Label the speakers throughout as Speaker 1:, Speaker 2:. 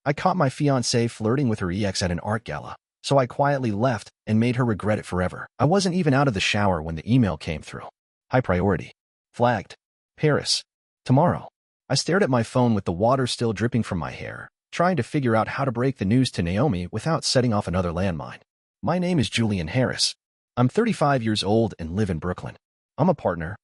Speaker 1: I caught my fiancée flirting with her ex at an art gala, so I quietly left and made her regret it forever. I wasn't even out of the shower when the email came through. High priority. Flagged. Paris. Tomorrow. I stared at my phone with the water still dripping from my hair, trying to figure out how to break the news to Naomi without setting off another landmine. My name is Julian Harris. I'm 35 years old and live in Brooklyn. I'm a partner,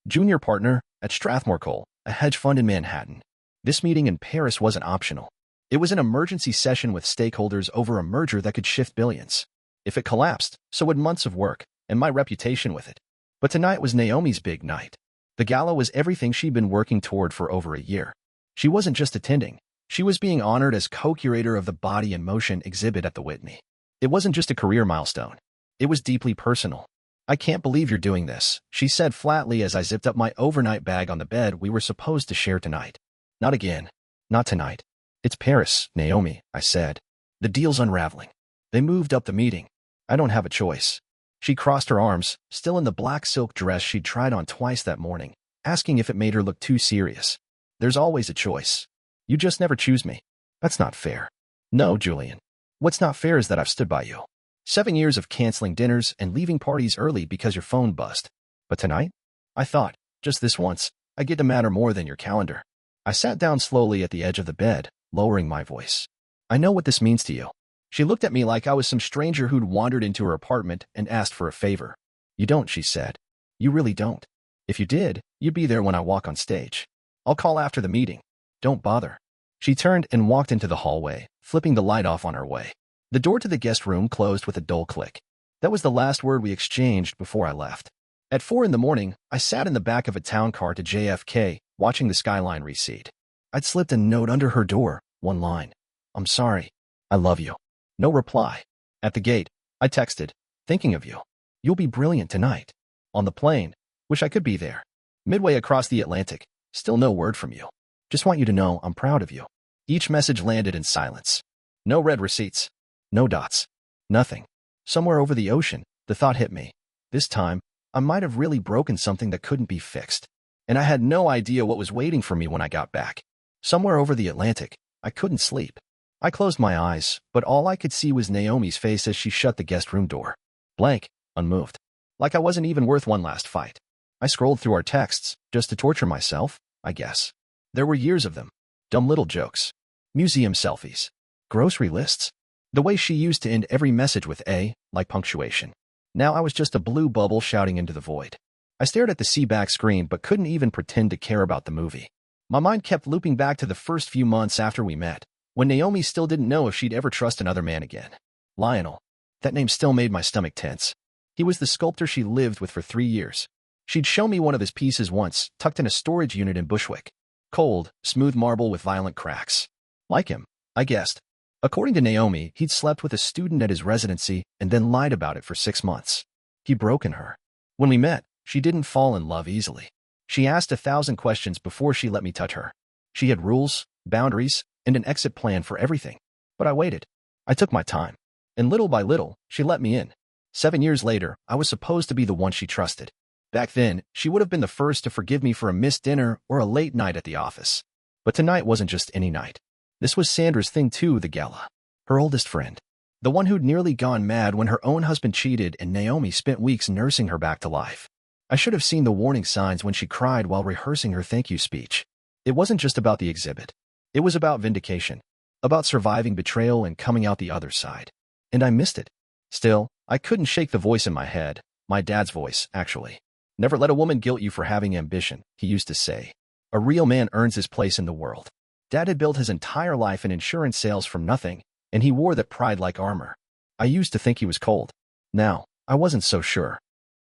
Speaker 1: junior partner, at Strathmore Cole, a hedge fund in Manhattan. This meeting in Paris wasn't optional. It was an emergency session with stakeholders over a merger that could shift billions. If it collapsed, so would months of work, and my reputation with it. But tonight was Naomi's big night. The gala was everything she'd been working toward for over a year. She wasn't just attending. She was being honored as co-curator of the Body in Motion exhibit at the Whitney. It wasn't just a career milestone. It was deeply personal. I can't believe you're doing this, she said flatly as I zipped up my overnight bag on the bed we were supposed to share tonight. Not again. Not tonight. It's Paris, Naomi, I said. The deal's unraveling. They moved up the meeting. I don't have a choice. She crossed her arms, still in the black silk dress she'd tried on twice that morning, asking if it made her look too serious. There's always a choice. You just never choose me. That's not fair. No, Julian. What's not fair is that I've stood by you. 7 years of canceling dinners and leaving parties early because your phone buzzed. But tonight? I thought, just this once, I get to matter more than your calendar. I sat down slowly at the edge of the bed, lowering my voice. I know what this means to you. She looked at me like I was some stranger who'd wandered into her apartment and asked for a favor. You don't, she said. You really don't. If you did, you'd be there when I walk on stage. I'll call after the meeting. Don't bother. She turned and walked into the hallway, flipping the light off on her way. The door to the guest room closed with a dull click. That was the last word we exchanged before I left. At 4 in the morning, I sat in the back of a town car to JFK, watching the skyline recede. I'd slipped a note under her door, one line. I'm sorry. I love you. No reply. At the gate, I texted, thinking of you. You'll be brilliant tonight. On the plane, wish I could be there. Midway across the Atlantic, still no word from you. Just want you to know I'm proud of you. Each message landed in silence. No red receipts. No dots. Nothing. Somewhere over the ocean, the thought hit me. This time, I might have really broken something that couldn't be fixed. And I had no idea what was waiting for me when I got back. Somewhere over the Atlantic, I couldn't sleep. I closed my eyes, but all I could see was Naomi's face as she shut the guest room door. Blank, unmoved. Like I wasn't even worth one last fight. I scrolled through our texts, just to torture myself, I guess. There were years of them. Dumb little jokes. Museum selfies. Grocery lists. The way she used to end every message with A, like punctuation. Now I was just a blue bubble shouting into the void. I stared at the see-back screen but couldn't even pretend to care about the movie. My mind kept looping back to the first few months after we met, when Naomi still didn't know if she'd ever trust another man again. Lionel. That name still made my stomach tense. He was the sculptor she lived with for 3 years. She'd shown me one of his pieces once, tucked in a storage unit in Bushwick. Cold, smooth marble with violent cracks. Like him, I guessed. According to Naomi, he'd slept with a student at his residency and then lied about it for 6 months. He'd broken her. When we met, she didn't fall in love easily. She asked 1,000 questions before she let me touch her. She had rules, boundaries, and an exit plan for everything. But I waited. I took my time. And little by little, she let me in. 7 years later, I was supposed to be the one she trusted. Back then, she would have been the first to forgive me for a missed dinner or a late night at the office. But tonight wasn't just any night. This was Sandra's thing too, the gala. Her oldest friend. The one who'd nearly gone mad when her own husband cheated and Naomi spent weeks nursing her back to life. I should have seen the warning signs when she cried while rehearsing her thank you speech. It wasn't just about the exhibit. It was about vindication. About surviving betrayal and coming out the other side. And I missed it. Still, I couldn't shake the voice in my head. My dad's voice, actually. Never let a woman guilt you for having ambition, he used to say. A real man earns his place in the world. Dad had built his entire life in insurance sales from nothing, and he wore that pride like armor. I used to think he was cold. Now, I wasn't so sure.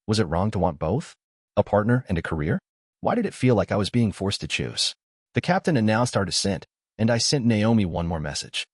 Speaker 1: Was it wrong to want both? A partner and a career? Why did it feel like I was being forced to choose? The captain announced our descent, and I sent Naomi one more message.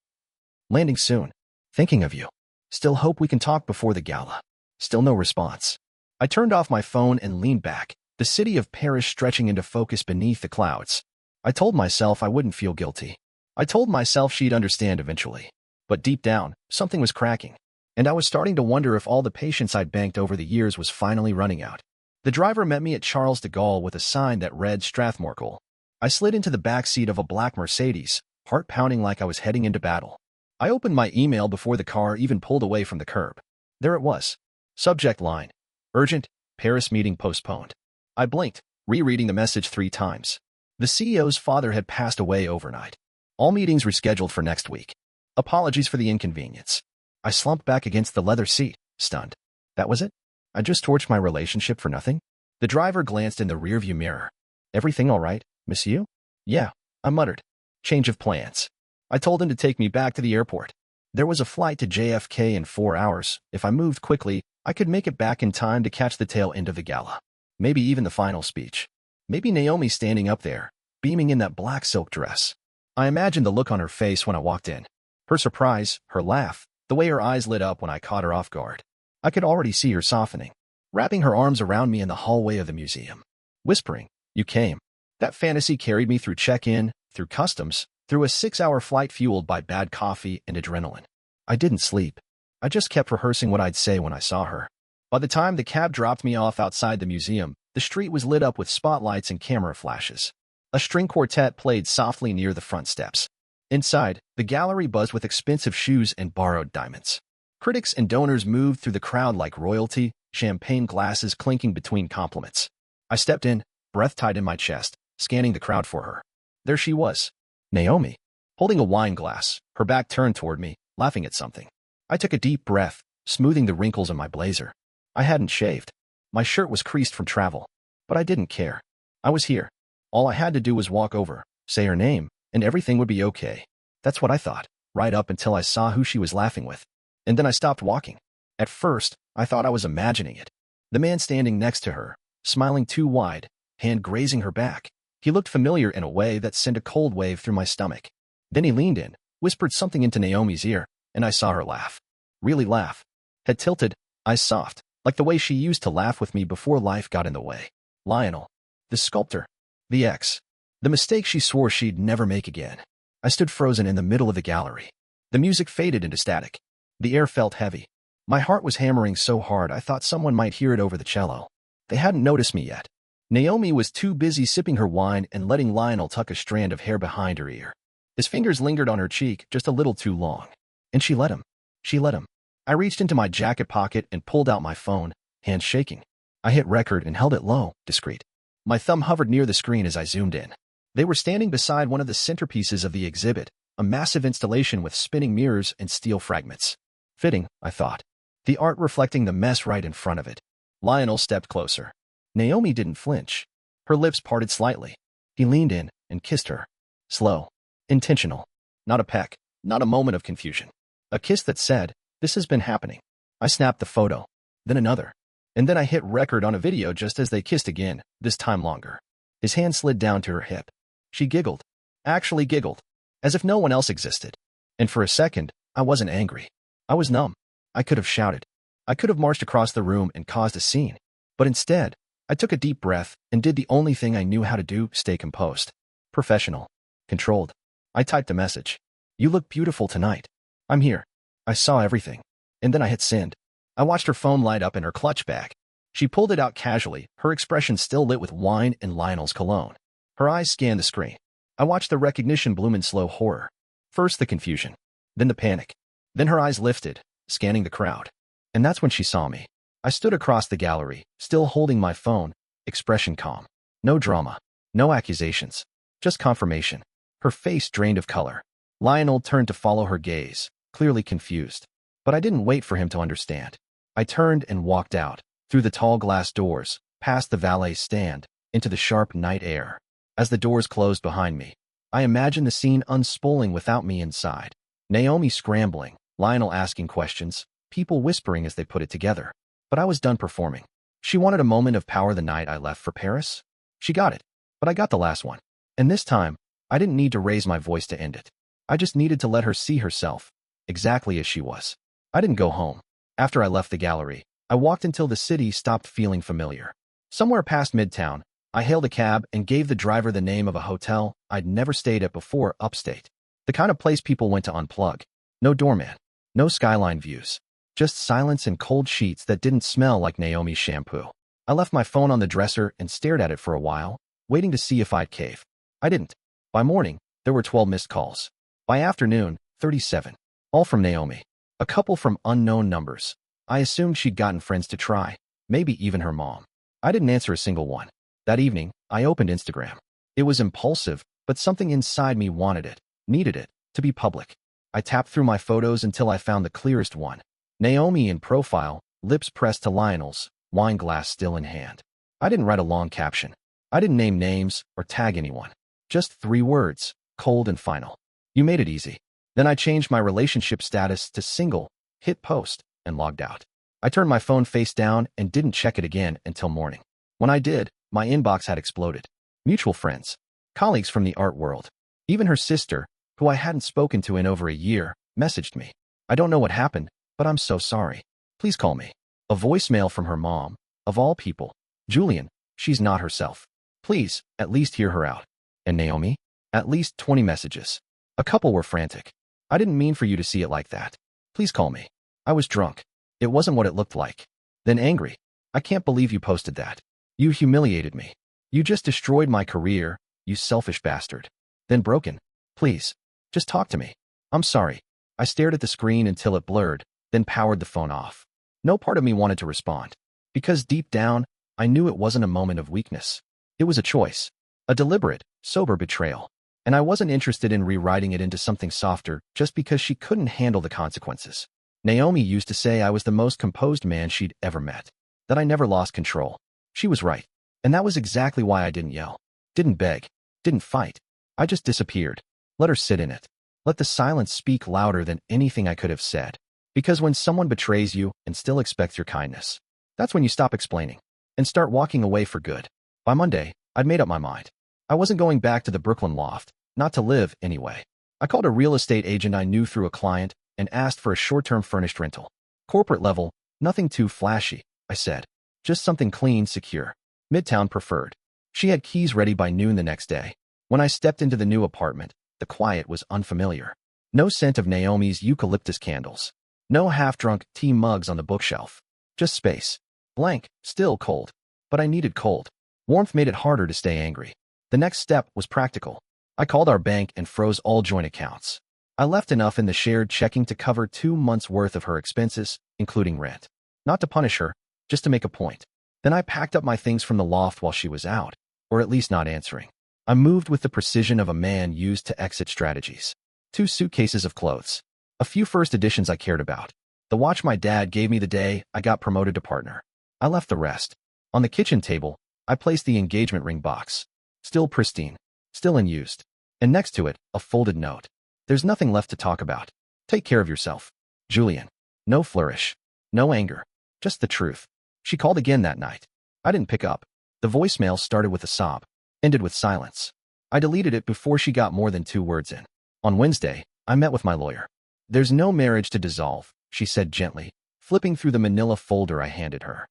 Speaker 1: Landing soon. Thinking of you. Still hope we can talk before the gala. Still no response. I turned off my phone and leaned back, the city of Paris stretching into focus beneath the clouds. I told myself I wouldn't feel guilty. I told myself she'd understand eventually. But deep down, something was cracking. And I was starting to wonder if all the patience I'd banked over the years was finally running out. The driver met me at Charles de Gaulle with a sign that read Strathmore Cole. I slid into the back seat of a black Mercedes, heart pounding like I was heading into battle. I opened my email before the car even pulled away from the curb. There it was. Subject line: urgent, Paris meeting postponed. I blinked, rereading the message 3 times. The CEO's father had passed away overnight. All meetings rescheduled for next week. Apologies for the inconvenience. I slumped back against the leather seat, stunned. That was it? I just torched my relationship for nothing? The driver glanced in the rearview mirror. Everything all right, monsieur? Yeah, I muttered. Change of plans. I told him to take me back to the airport. There was a flight to JFK in 4 hours. If I moved quickly, I could make it back in time to catch the tail end of the gala. Maybe even the final speech. Maybe Naomi standing up there, beaming in that black silk dress. I imagined the look on her face when I walked in. Her surprise, her laugh, the way her eyes lit up when I caught her off guard. I could already see her softening, wrapping her arms around me in the hallway of the museum, whispering, "You came." That fantasy carried me through check-in, through customs, through a 6-hour flight fueled by bad coffee and adrenaline. I didn't sleep. I just kept rehearsing what I'd say when I saw her. By the time the cab dropped me off outside the museum, the street was lit up with spotlights and camera flashes. A string quartet played softly near the front steps. Inside, the gallery buzzed with expensive shoes and borrowed diamonds. Critics and donors moved through the crowd like royalty, champagne glasses clinking between compliments. I stepped in, breath tight in my chest, scanning the crowd for her. There she was, Naomi, holding a wine glass, her back turned toward me, laughing at something. I took a deep breath, smoothing the wrinkles on my blazer. I hadn't shaved. My shirt was creased from travel. But I didn't care. I was here. All I had to do was walk over, say her name, and everything would be okay. That's what I thought, right up until I saw who she was laughing with. And then I stopped walking. At first, I thought I was imagining it. The man standing next to her, smiling too wide, hand grazing her back. He looked familiar in a way that sent a cold wave through my stomach. Then he leaned in, whispered something into Naomi's ear, and I saw her laugh. Really laugh. Head tilted, eyes soft, like the way she used to laugh with me before life got in the way. Lionel. The sculptor. The ex. The mistake she swore she'd never make again. I stood frozen in the middle of the gallery. The music faded into static. The air felt heavy. My heart was hammering so hard I thought someone might hear it over the cello. They hadn't noticed me yet. Naomi was too busy sipping her wine and letting Lionel tuck a strand of hair behind her ear. His fingers lingered on her cheek just a little too long. And she let him. She let him. I reached into my jacket pocket and pulled out my phone, hands shaking. I hit record and held it low, discreet. My thumb hovered near the screen as I zoomed in. They were standing beside one of the centerpieces of the exhibit, a massive installation with spinning mirrors and steel fragments. Fitting, I thought. The art reflecting the mess right in front of it. Lionel stepped closer. Naomi didn't flinch. Her lips parted slightly. He leaned in and kissed her. Slow. Intentional. Not a peck. Not a moment of confusion. A kiss that said, "This has been happening." I snapped the photo. Then another. And then I hit record on a video just as they kissed again, this time longer. His hand slid down to her hip. She giggled. Actually giggled. As if no one else existed. And for a second, I wasn't angry. I was numb. I could have shouted. I could have marched across the room and caused a scene. But instead, I took a deep breath and did the only thing I knew how to do: stay composed. Professional. Controlled. I typed a message. "You look beautiful tonight. I'm here." I saw everything. And then I hit send. I watched her phone light up in her clutch bag. She pulled it out casually, her expression still lit with wine and Lionel's cologne. Her eyes scanned the screen. I watched the recognition bloom in slow horror. First the confusion. Then the panic. Then her eyes lifted, scanning the crowd. And that's when she saw me. I stood across the gallery, still holding my phone, expression calm. No drama. No accusations. Just confirmation. Her face drained of color. Lionel turned to follow her gaze, clearly confused. But I didn't wait for him to understand. I turned and walked out, through the tall glass doors, past the valet stand, into the sharp night air. As the doors closed behind me, I imagined the scene unspooling without me inside. Naomi scrambling, Lionel asking questions, people whispering as they put it together. But I was done performing. She wanted a moment of power the night I left for Paris. She got it. But I got the last one. And this time, I didn't need to raise my voice to end it. I just needed to let her see herself, exactly as she was. I didn't go home. After I left the gallery, I walked until the city stopped feeling familiar. Somewhere past Midtown, I hailed a cab and gave the driver the name of a hotel I'd never stayed at before upstate. The kind of place people went to unplug. No doorman. No skyline views. Just silence and cold sheets that didn't smell like Naomi's shampoo. I left my phone on the dresser and stared at it for a while, waiting to see if I'd cave. I didn't. By morning, there were 12 missed calls. By afternoon, 37. All from Naomi. A couple from unknown numbers. I assumed she'd gotten friends to try, maybe even her mom. I didn't answer a single one. That evening, I opened Instagram. It was impulsive, but something inside me wanted it, needed it, to be public. I tapped through my photos until I found the clearest one. Naomi in profile, lips pressed to Lionel's, wine glass still in hand. I didn't write a long caption. I didn't name names or tag anyone. Just 3 words, cold and final. You made it easy. Then I changed my relationship status to single, hit post, and logged out. I turned my phone face down and didn't check it again until morning. When I did, my inbox had exploded. Mutual friends, colleagues from the art world, even her sister, who I hadn't spoken to in over a year, messaged me. I don't know what happened, but I'm so sorry. Please call me. A voicemail from her mom, of all people. Julian, she's not herself. Please, at least hear her out. And Naomi? At least 20 messages. A couple were frantic. I didn't mean for you to see it like that. Please call me. I was drunk. It wasn't what it looked like. Then angry. I can't believe you posted that. You humiliated me. You just destroyed my career, you selfish bastard. Then broken. Please, just talk to me. I'm sorry. I stared at the screen until it blurred, then powered the phone off. No part of me wanted to respond. Because deep down, I knew it wasn't a moment of weakness. It was a choice. A deliberate, sober betrayal. And I wasn't interested in rewriting it into something softer just because she couldn't handle the consequences. Naomi used to say I was the most composed man she'd ever met. That I never lost control. She was right. And that was exactly why I didn't yell. Didn't beg. Didn't fight. I just disappeared. Let her sit in it. Let the silence speak louder than anything I could have said. Because when someone betrays you and still expects your kindness, that's when you stop explaining and start walking away for good. By Monday, I'd made up my mind. I wasn't going back to the Brooklyn loft, not to live anyway. I called a real estate agent I knew through a client and asked for a short-term furnished rental. Corporate level, nothing too flashy, I said. Just something clean, secure. Midtown preferred. She had keys ready by noon the next day. When I stepped into the new apartment, the quiet was unfamiliar. No scent of Naomi's eucalyptus candles. No half-drunk tea mugs on the bookshelf. Just space. Blank, still cold. But I needed cold. Warmth made it harder to stay angry. The next step was practical. I called our bank and froze all joint accounts. I left enough in the shared checking to cover 2 months' worth of her expenses, including rent. Not to punish her, just to make a point. Then I packed up my things from the loft while she was out, or at least not answering. I moved with the precision of a man used to exit strategies. 2 suitcases of clothes. A few first editions I cared about. The watch my dad gave me the day I got promoted to partner. I left the rest. On the kitchen table, I placed the engagement ring box. Still pristine. Still unused. And next to it, a folded note. There's nothing left to talk about. Take care of yourself. Julian. No flourish. No anger. Just the truth. She called again that night. I didn't pick up. The voicemail started with a sob. Ended with silence. I deleted it before she got more than 2 words in. On Wednesday, I met with my lawyer. There's no marriage to dissolve, she said gently, flipping through the manila folder I handed her.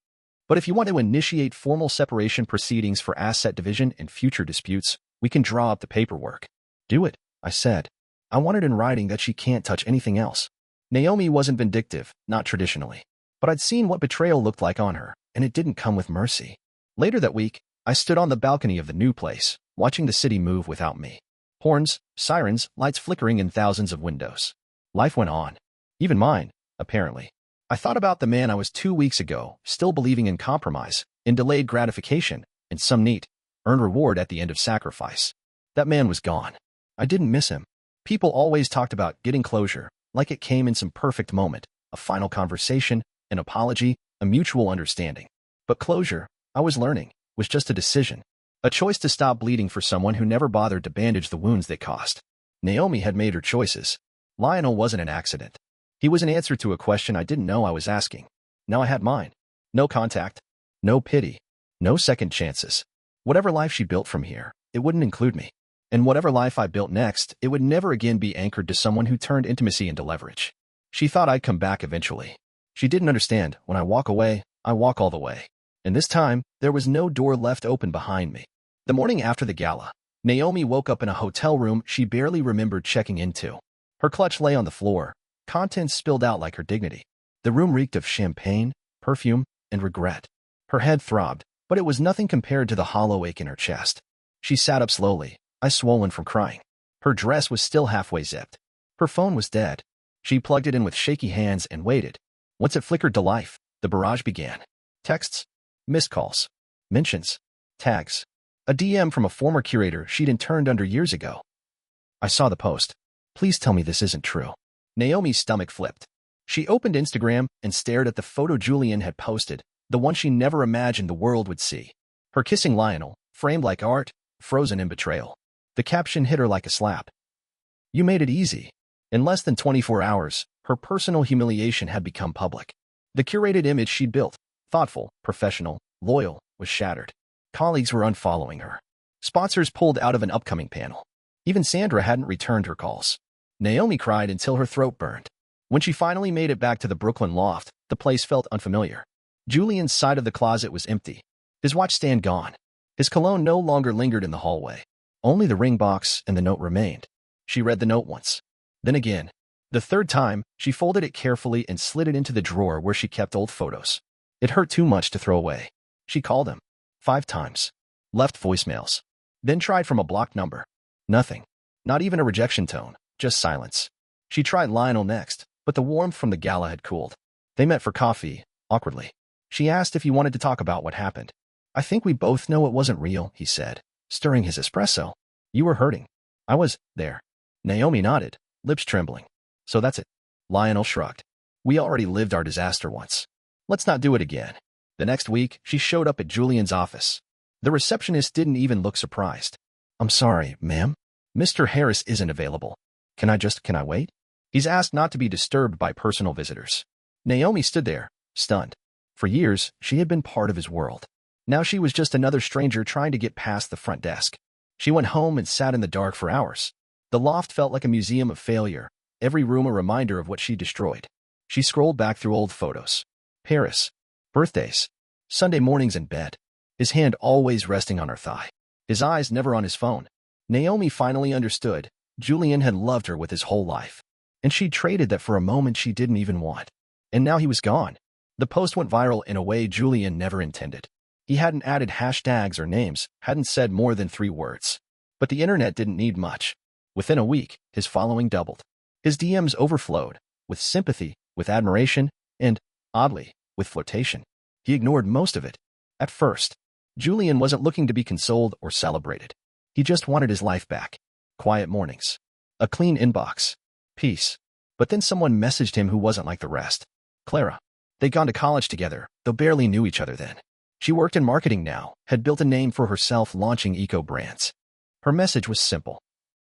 Speaker 1: But if you want to initiate formal separation proceedings for asset division and future disputes, we can draw up the paperwork. Do it, I said. I wanted in writing that she can't touch anything else. Naomi wasn't vindictive, not traditionally. But I'd seen what betrayal looked like on her, and it didn't come with mercy. Later that week, I stood on the balcony of the new place, watching the city move without me. Horns, sirens, lights flickering in thousands of windows. Life went on. Even mine, apparently. I thought about the man I was 2 weeks ago, still believing in compromise, in delayed gratification, in some neat, earned reward at the end of sacrifice. That man was gone. I didn't miss him. People always talked about getting closure, like it came in some perfect moment, a final conversation, an apology, a mutual understanding. But closure, I was learning, was just a decision. A choice to stop bleeding for someone who never bothered to bandage the wounds they caused. Naomi had made her choices. Lionel wasn't an accident. He was an answer to a question I didn't know I was asking. Now I had mine. No contact. No pity. No second chances. Whatever life she built from here, it wouldn't include me. And whatever life I built next, it would never again be anchored to someone who turned intimacy into leverage. She thought I'd come back eventually. She didn't understand, when I walk away, I walk all the way. And this time, there was no door left open behind me. The morning after the gala, Naomi woke up in a hotel room she barely remembered checking into. Her clutch lay on the floor, contents spilled out like her dignity. The room reeked of champagne, perfume, and regret. Her head throbbed, but it was nothing compared to the hollow ache in her chest. She sat up slowly, eyes swollen from crying. Her dress was still halfway zipped. Her phone was dead. She plugged it in with shaky hands and waited. Once it flickered to life, the barrage began. Texts, missed calls, mentions, tags. A DM from a former curator she'd interned under years ago. I saw the post. Please tell me this isn't true. Naomi's stomach flipped. She opened Instagram and stared at the photo Julian had posted, the one she never imagined the world would see. Her kissing Lionel, framed like art, frozen in betrayal. The caption hit her like a slap. You made it easy. In less than 24 hours, her personal humiliation had become public. The curated image she'd built, thoughtful, professional, loyal, was shattered. Colleagues were unfollowing her. Sponsors pulled out of an upcoming panel. Even Sandra hadn't returned her calls. Naomi cried until her throat burned. When she finally made it back to the Brooklyn loft, the place felt unfamiliar. Julian's side of the closet was empty. His watch stand gone. His cologne no longer lingered in the hallway. Only the ring box and the note remained. She read the note once. Then again. The third time, she folded it carefully and slid it into the drawer where she kept old photos. It hurt too much to throw away. She called him 5 times. Left voicemails. Then tried from a blocked number. Nothing. Not even a rejection tone. Just silence. She tried Lionel next, but the warmth from the gala had cooled. They met for coffee, awkwardly. She asked if he wanted to talk about what happened. I think we both know it wasn't real, he said, stirring his espresso. You were hurting. I was there. Naomi nodded, lips trembling. So that's it. Lionel shrugged. We already lived our disaster once. Let's not do it again. The next week, she showed up at Julian's office. The receptionist didn't even look surprised. I'm sorry, ma'am. Mr. Harris isn't available. Can I wait? He's asked not to be disturbed by personal visitors. Naomi stood there, stunned. For years, she had been part of his world. Now she was just another stranger trying to get past the front desk. She went home and sat in the dark for hours. The loft felt like a museum of failure, every room a reminder of what she destroyed. She scrolled back through old photos. Paris. Birthdays. Sunday mornings in bed. His hand always resting on her thigh. His eyes never on his phone. Naomi finally understood. Julian had loved her with his whole life. And she'd traded that for a moment she didn't even want. And now he was gone. The post went viral in a way Julian never intended. He hadn't added hashtags or names, hadn't said more than 3 words. But the internet didn't need much. Within a week, his following doubled. His DMs overflowed, with sympathy, with admiration, and, oddly, with flirtation. He ignored most of it. At first, Julian wasn't looking to be consoled or celebrated. He just wanted his life back. Quiet mornings. A clean inbox. Peace. But then someone messaged him who wasn't like the rest. Clara. They'd gone to college together, though barely knew each other then. She worked in marketing now, had built a name for herself launching eco-brands. Her message was simple.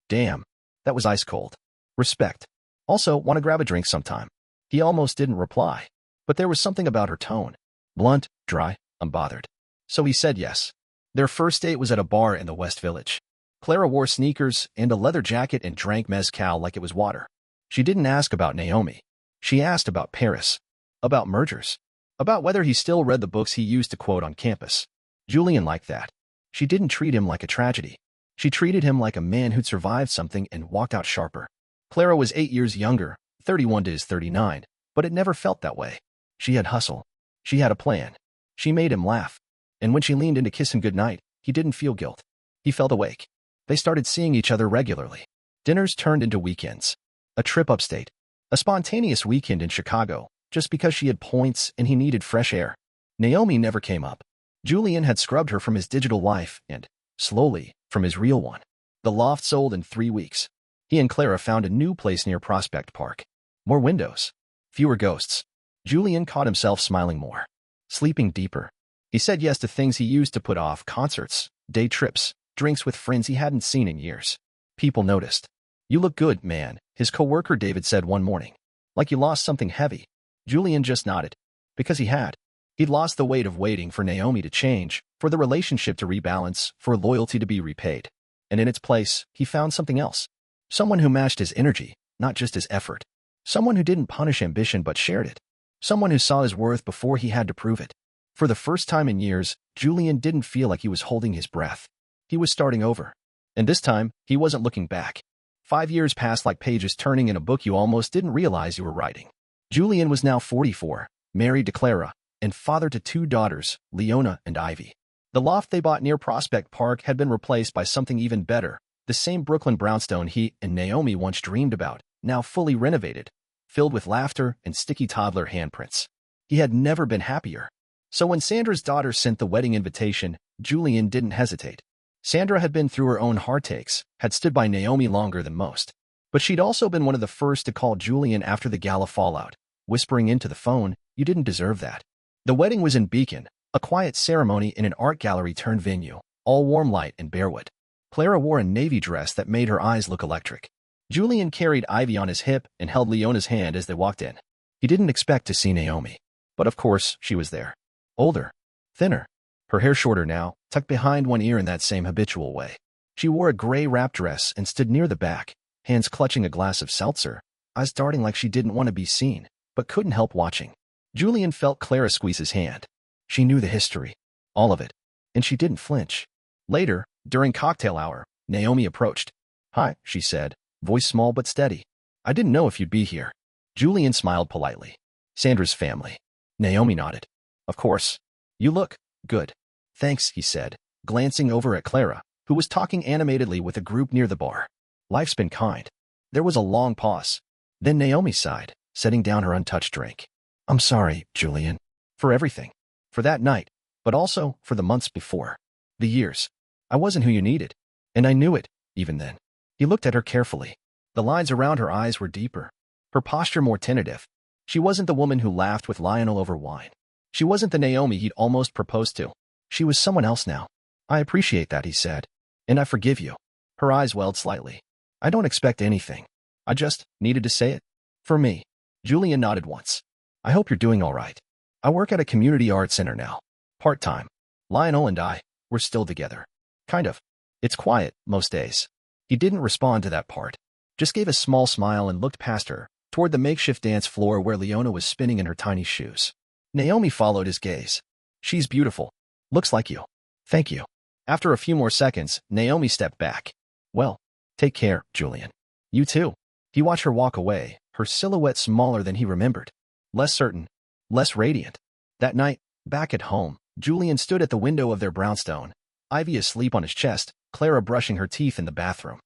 Speaker 1: Damn. That was ice cold. Respect. Also, want to grab a drink sometime. He almost didn't reply. But there was something about her tone. Blunt, dry, unbothered. So he said yes. Their first date was at a bar in the West Village. Clara wore sneakers and a leather jacket and drank mezcal like it was water. She didn't ask about Naomi. She asked about Paris. About mergers. About whether he still read the books he used to quote on campus. Julian liked that. She didn't treat him like a tragedy. She treated him like a man who'd survived something and walked out sharper. Clara was 8 years younger, 31 to his 39, but it never felt that way. She had hustle. She had a plan. She made him laugh. And when she leaned in to kiss him goodnight, he didn't feel guilt. He felt awake. They started seeing each other regularly. Dinners turned into weekends. A trip upstate. A spontaneous weekend in Chicago, just because she had points and he needed fresh air. Naomi never came up. Julian had scrubbed her from his digital life and, slowly, from his real one. The loft sold in 3 weeks. He and Clara found a new place near Prospect Park. More windows. Fewer ghosts. Julian caught himself smiling more. Sleeping deeper. He said yes to things he used to put off: concerts, day trips, drinks with friends he hadn't seen in years. People noticed. You look good, man, his coworker David said one morning. Like you lost something heavy. Julian just nodded. Because he had. He'd lost the weight of waiting for Naomi to change, for the relationship to rebalance, for loyalty to be repaid. And in its place, he found something else. Someone who matched his energy, not just his effort. Someone who didn't punish ambition but shared it. Someone who saw his worth before he had to prove it. For the first time in years, Julian didn't feel like he was holding his breath. He was starting over. And this time, he wasn't looking back. 5 years passed like pages turning in a book you almost didn't realize you were writing. Julian was now 44, married to Clara, and father to 2 daughters, Leona and Ivy. The loft they bought near Prospect Park had been replaced by something even better, the same Brooklyn brownstone he and Naomi once dreamed about, now fully renovated, filled with laughter and sticky toddler handprints. He had never been happier. So when Sandra's daughter sent the wedding invitation, Julian didn't hesitate. Sandra had been through her own heartaches, had stood by Naomi longer than most. But she'd also been one of the first to call Julian after the gala fallout, whispering into the phone, "You didn't deserve that." The wedding was in Beacon, a quiet ceremony in an art gallery-turned venue, all warm light and barewood. Clara wore a navy dress that made her eyes look electric. Julian carried Ivy on his hip and held Leona's hand as they walked in. He didn't expect to see Naomi. But of course, she was there. Older. Thinner. Her hair shorter now, tucked behind one ear in that same habitual way. She wore a gray wrap dress and stood near the back, hands clutching a glass of seltzer, eyes darting like she didn't want to be seen, but couldn't help watching. Julian felt Clara squeeze his hand. She knew the history. All of it. And she didn't flinch. Later, during cocktail hour, Naomi approached. "Hi," she said, voice small but steady. "I didn't know if you'd be here." Julian smiled politely. "Sandra's family." Naomi nodded. "Of course. You look good." "Thanks," he said, glancing over at Clara, who was talking animatedly with a group near the bar. "Life's been kind." There was a long pause. Then Naomi sighed, setting down her untouched drink. "I'm sorry, Julian. For everything. For that night, but also for the months before. The years. I wasn't who you needed. And I knew it, even then." He looked at her carefully. The lines around her eyes were deeper. Her posture more tentative. She wasn't the woman who laughed with Lionel over wine. She wasn't the Naomi he'd almost proposed to. She was someone else now. "I appreciate that," he said. "And I forgive you." Her eyes welled slightly. "I don't expect anything. I just needed to say it. For me." Julian nodded once. "I hope you're doing all right. I work at a community art center now. Part-time. Lionel and I, we're still together. Kind of. It's quiet, most days." He didn't respond to that part. Just gave a small smile and looked past her, toward the makeshift dance floor where Leona was spinning in her tiny shoes. Naomi followed his gaze. "She's beautiful. Looks like you." "Thank you." After a few more seconds, Naomi stepped back. "Well, take care, Julian." "You too." He watched her walk away, her silhouette smaller than he remembered. Less certain. Less radiant. That night, back at home, Julian stood at the window of their brownstone, Ivy asleep on his chest, Clara brushing her teeth in the bathroom.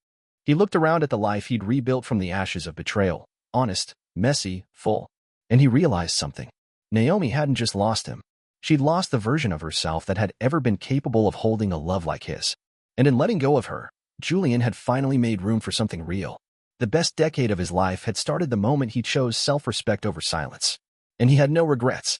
Speaker 1: He looked around at the life he'd rebuilt from the ashes of betrayal, honest, messy, full. And he realized something. Naomi hadn't just lost him. She'd lost the version of herself that had ever been capable of holding a love like his. And in letting go of her, Julian had finally made room for something real. The best decade of his life had started the moment he chose self-respect over silence. And he had no regrets.